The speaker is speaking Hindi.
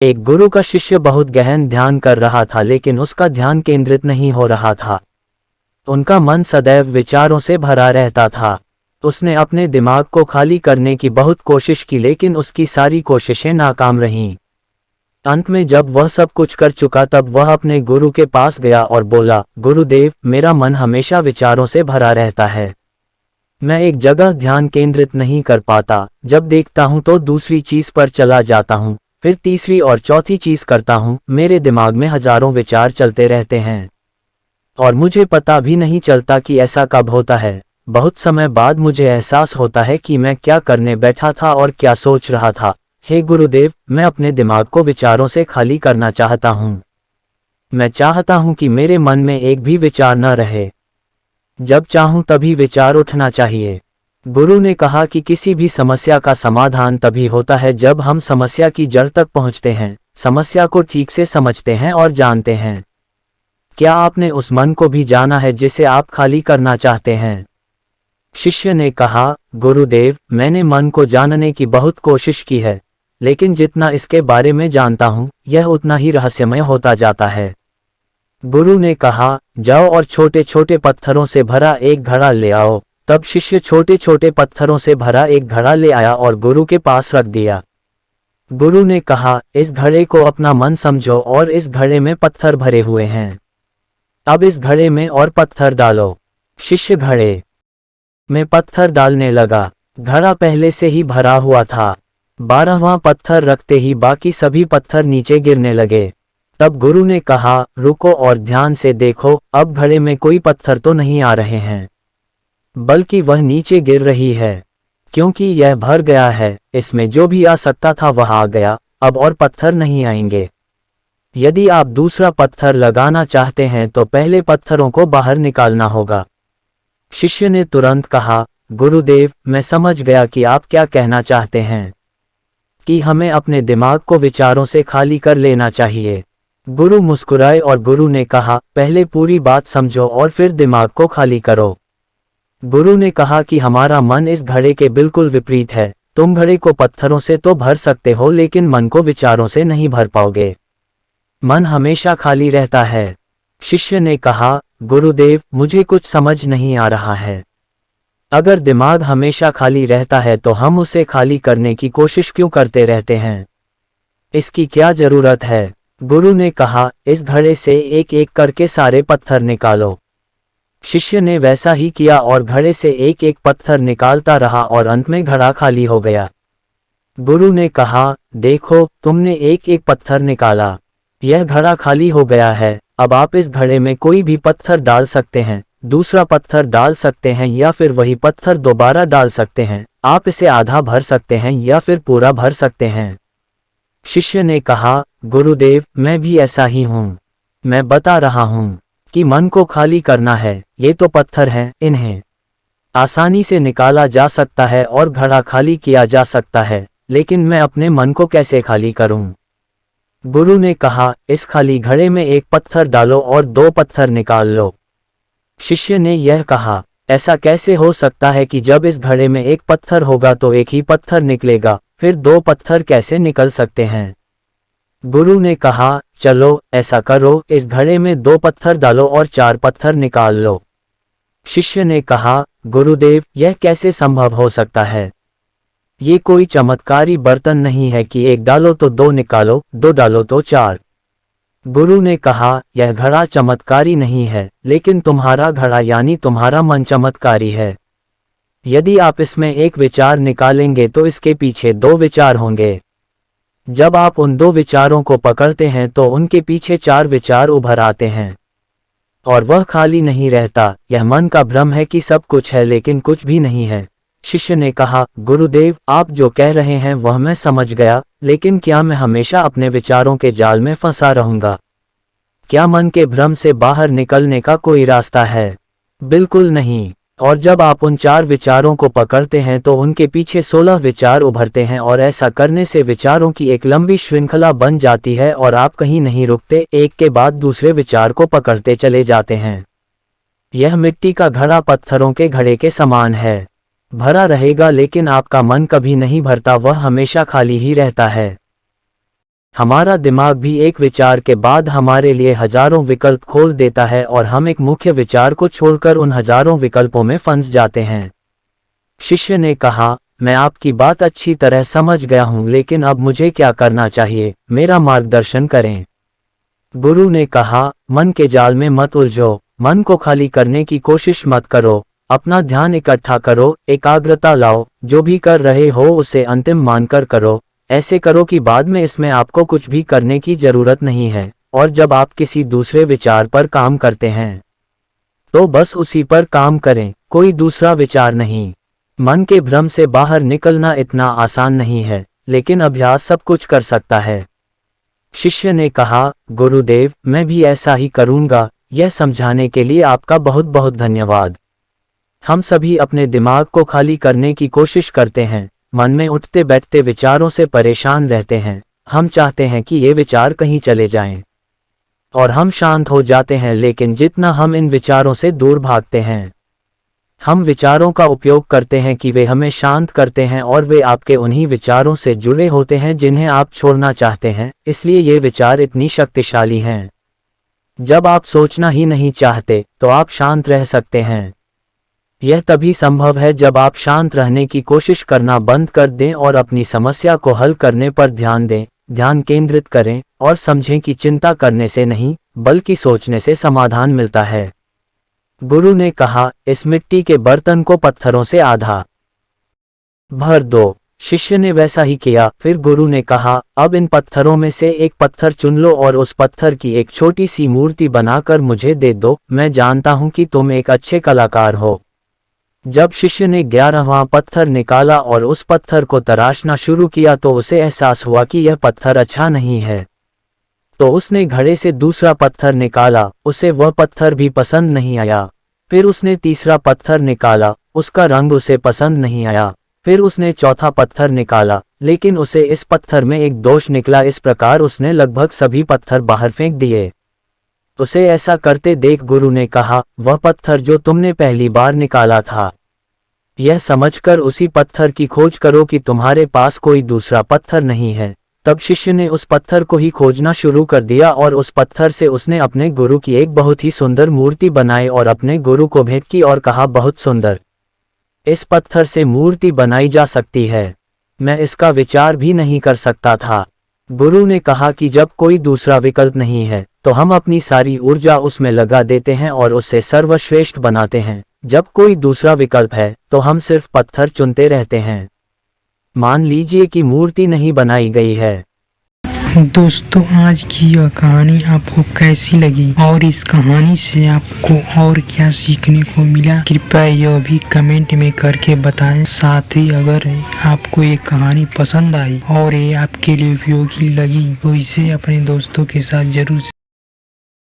एक गुरु का शिष्य बहुत गहन ध्यान कर रहा था, लेकिन उसका ध्यान केंद्रित नहीं हो रहा था। उनका मन सदैव विचारों से भरा रहता था। उसने अपने दिमाग को खाली करने की बहुत कोशिश की, लेकिन उसकी सारी कोशिशें नाकाम रहीं। अंत में जब वह सब कुछ कर चुका, तब वह अपने गुरु के पास गया और बोला, गुरुदेव, मेरा मन हमेशा विचारों से भरा रहता है। मैं एक जगह ध्यान केंद्रित नहीं कर पाता। जब देखता हूं तो दूसरी चीज पर चला जाता हूं, फिर तीसरी और चौथी चीज करता हूं। मेरे दिमाग में हजारों विचार चलते रहते हैं और मुझे पता भी नहीं चलता कि ऐसा कब होता है। बहुत समय बाद मुझे एहसास होता है कि मैं क्या करने बैठा था और क्या सोच रहा था। हे गुरुदेव, मैं अपने दिमाग को विचारों से खाली करना चाहता हूँ। मैं चाहता हूँ कि मेरे मन में एक भी विचार न रहे। जब चाहूँ तभी विचार उठना चाहिए। गुरु ने कहा कि किसी भी समस्या का समाधान तभी होता है जब हम समस्या की जड़ तक पहुँचते हैं, समस्या को ठीक से समझते हैं और जानते हैं। क्या आपने उस मन को भी जाना है जिसे आप खाली करना चाहते हैं? शिष्य ने कहा, गुरुदेव, मैंने मन को जानने की बहुत कोशिश की है, लेकिन जितना इसके बारे में जानता हूँ, यह उतना ही रहस्यमय होता जाता है। गुरु ने कहा, जाओ और छोटे छोटे पत्थरों से भरा एक घड़ा ले आओ। तब शिष्य छोटे छोटे पत्थरों से भरा एक घड़ा ले आया और गुरु के पास रख दिया। गुरु ने कहा, इस घड़े को अपना मन समझो और इस घड़े में पत्थर भरे हुए हैं। अब इस घड़े में और पत्थर डालो। शिष्य घड़े में पत्थर डालने लगा। घड़ा पहले से ही भरा हुआ था। 12वां पत्थर रखते ही बाकी सभी पत्थर नीचे गिरने लगे। तब गुरु ने कहा, रुको और ध्यान से देखो। अब घड़े में कोई पत्थर तो नहीं आ रहे हैं, बल्कि वह नीचे गिर रही है, क्योंकि यह भर गया है। इसमें जो भी आ सकता था वह आ गया, अब और पत्थर नहीं आएंगे। यदि आप दूसरा पत्थर लगाना चाहते हैं तो पहले पत्थरों को बाहर निकालना होगा। शिष्य ने तुरंत कहा, गुरुदेव, मैं समझ गया कि आप क्या कहना चाहते हैं, कि हमें अपने दिमाग को विचारों से खाली कर लेना चाहिए। गुरु मुस्कुराए और गुरु ने कहा, पहले पूरी बात समझो और फिर दिमाग को खाली करो। गुरु ने कहा कि हमारा मन इस घड़े के बिल्कुल विपरीत है। तुम घड़े को पत्थरों से तो भर सकते हो, लेकिन मन को विचारों से नहीं भर पाओगे। मन हमेशा खाली रहता है। शिष्य ने कहा, गुरुदेव, मुझे कुछ समझ नहीं आ रहा है। अगर दिमाग हमेशा खाली रहता है तो हम उसे खाली करने की कोशिश क्यों करते रहते हैं? इसकी क्या जरूरत है? गुरु ने कहा, इस घड़े से एक एक करके सारे पत्थर निकालो। शिष्य ने वैसा ही किया और घड़े से एक एक पत्थर निकालता रहा और अंत में घड़ा खाली हो गया। गुरु ने कहा, देखो, तुमने एक एक पत्थर निकाला, यह घड़ा खाली हो गया है। अब आप इस घड़े में कोई भी पत्थर डाल सकते हैं, दूसरा पत्थर डाल सकते हैं या फिर वही पत्थर दोबारा डाल सकते हैं। आप इसे आधा भर सकते हैं या फिर पूरा भर सकते हैं। शिष्य ने कहा, गुरुदेव, मैं भी ऐसा ही हूँ। मैं बता रहा हूँ कि मन को खाली करना है। ये तो पत्थर हैं, इन्हें आसानी से निकाला जा सकता है और घड़ा खाली किया जा सकता है, लेकिन मैं अपने मन को कैसे खाली करूं? गुरु ने कहा, इस खाली घड़े में एक पत्थर डालो और 2 पत्थर निकाल लो। शिष्य ने यह कहा, ऐसा कैसे हो सकता है कि जब इस घड़े में एक पत्थर होगा तो एक ही पत्थर निकलेगा, फिर 2 पत्थर कैसे निकल सकते हैं? गुरु ने कहा, चलो ऐसा करो, इस घड़े में 2 पत्थर डालो और 4 पत्थर निकाल लो। शिष्य ने कहा, गुरुदेव, यह कैसे संभव हो सकता है? ये कोई चमत्कारी बर्तन नहीं है कि 1 डालो तो 2 निकालो, 2 डालो तो 4। गुरु ने कहा, यह घड़ा चमत्कारी नहीं है, लेकिन तुम्हारा घड़ा यानी तुम्हारा मन चमत्कारी है। यदि आप इसमें एक विचार निकालेंगे तो इसके पीछे 2 विचार होंगे। जब आप उन 2 विचारों को पकड़ते हैं तो उनके पीछे 4 विचार उभर आते हैं और वह खाली नहीं रहता। यह मन का भ्रम है कि सब कुछ है लेकिन कुछ भी नहीं है। शिष्य ने कहा, गुरुदेव, आप जो कह रहे हैं वह मैं समझ गया, लेकिन क्या मैं हमेशा अपने विचारों के जाल में फंसा रहूंगा? क्या मन के भ्रम से बाहर निकलने का कोई रास्ता है? बिल्कुल नहीं। और जब आप उन 4 विचारों को पकड़ते हैं तो उनके पीछे 16 विचार उभरते हैं और ऐसा करने से विचारों की एक लंबी श्रृंखला बन जाती है और आप कहीं नहीं रुकते, एक के बाद दूसरे विचार को पकड़ते चले जाते हैं। यह मिट्टी का घड़ा पत्थरों के घड़े के समान है। भरा रहेगा लेकिन आपका मन कभी नहीं भरता, वह हमेशा खाली ही रहता है। हमारा दिमाग भी एक विचार के बाद हमारे लिए हजारों विकल्प खोल देता है और हम एक मुख्य विचार को छोड़कर उन हजारों विकल्पों में फंस जाते हैं। शिष्य ने कहा, मैं आपकी बात अच्छी तरह समझ गया हूँ, लेकिन अब मुझे क्या करना चाहिए, मेरा मार्गदर्शन करें। गुरु ने कहा, मन के जाल में मत उलझो, मन को खाली करने की कोशिश मत करो, अपना ध्यान इकट्ठा करो, एकाग्रता लाओ, जो भी कर रहे हो उसे अंतिम मानकर करो, ऐसे करो कि बाद में इसमें आपको कुछ भी करने की जरूरत नहीं है। और जब आप किसी दूसरे विचार पर काम करते हैं तो बस उसी पर काम करें, कोई दूसरा विचार नहीं। मन के भ्रम से बाहर निकलना इतना आसान नहीं है, लेकिन अभ्यास सब कुछ कर सकता है। शिष्य ने कहा, गुरुदेव, मैं भी ऐसा ही करूंगा। यह समझाने के लिए आपका बहुत बहुत धन्यवाद। हम सभी अपने दिमाग को खाली करने की कोशिश करते हैं, मन में उठते बैठते विचारों से परेशान रहते हैं। हम चाहते हैं कि ये विचार कहीं चले जाएं और हम शांत हो जाते हैं, लेकिन जितना हम इन विचारों से दूर भागते हैं, हम विचारों का उपयोग करते हैं कि वे हमें शांत करते हैं और वे आपके उन्हीं विचारों से जुड़े होते हैं जिन्हें आप छोड़ना चाहते हैं। इसलिए ये विचार इतनी शक्तिशाली हैं। जब आप सोचना ही नहीं चाहते तो आप शांत रह सकते हैं। यह तभी संभव है जब आप शांत रहने की कोशिश करना बंद कर दें और अपनी समस्या को हल करने पर ध्यान दें, ध्यान केंद्रित करें और समझें कि चिंता करने से नहीं बल्कि सोचने से समाधान मिलता है। गुरु ने कहा, इस मिट्टी के बर्तन को पत्थरों से आधा भर दो। शिष्य ने वैसा ही किया। फिर गुरु ने कहा, अब इन पत्थरों में से एक पत्थर चुन लो और उस पत्थर की एक छोटी सी मूर्ति बनाकर मुझे दे दो। मैं जानता हूं कि तुम एक अच्छे कलाकार हो। जब शिष्य ने 11वां पत्थर निकाला और उस पत्थर को तराशना शुरू किया तो उसे एहसास हुआ कि यह पत्थर अच्छा नहीं है। तो उसने घड़े से दूसरा पत्थर निकाला, उसे वह पत्थर भी पसंद नहीं आया। फिर उसने तीसरा पत्थर निकाला, उसका रंग उसे पसंद नहीं आया। फिर उसने चौथा पत्थर निकाला, लेकिन उसे इस पत्थर में एक दोष निकला। इस प्रकार उसने लगभग सभी पत्थर बाहर फेंक दिए। उसे ऐसा करते देख गुरु ने कहा, वह पत्थर जो तुमने पहली बार निकाला था, यह समझकर उसी पत्थर की खोज करो कि तुम्हारे पास कोई दूसरा पत्थर नहीं है। तब शिष्य ने उस पत्थर को ही खोजना शुरू कर दिया और उस पत्थर से उसने अपने गुरु की एक बहुत ही सुंदर मूर्ति बनाई और अपने गुरु को भेंट की और कहा, बहुत सुंदर, इस पत्थर से मूर्ति बनाई जा सकती है। मैं इसका विचार भी नहीं कर सकता था। गुरु ने कहा कि जब कोई दूसरा विकल्प नहीं है तो हम अपनी सारी ऊर्जा उसमें लगा देते हैं और उससे सर्वश्रेष्ठ बनाते हैं। जब कोई दूसरा विकल्प है तो हम सिर्फ पत्थर चुनते रहते हैं। मान लीजिए कि मूर्ति नहीं बनाई गई है। दोस्तों, आज की यह कहानी आपको कैसी लगी और इस कहानी से आपको और क्या सीखने को मिला, कृपया यह भी कमेंट में करके बताएं। साथ ही अगर आपको ये कहानी पसंद आई और ये आपके लिए उपयोगी लगी तो इसे अपने दोस्तों के साथ जरूर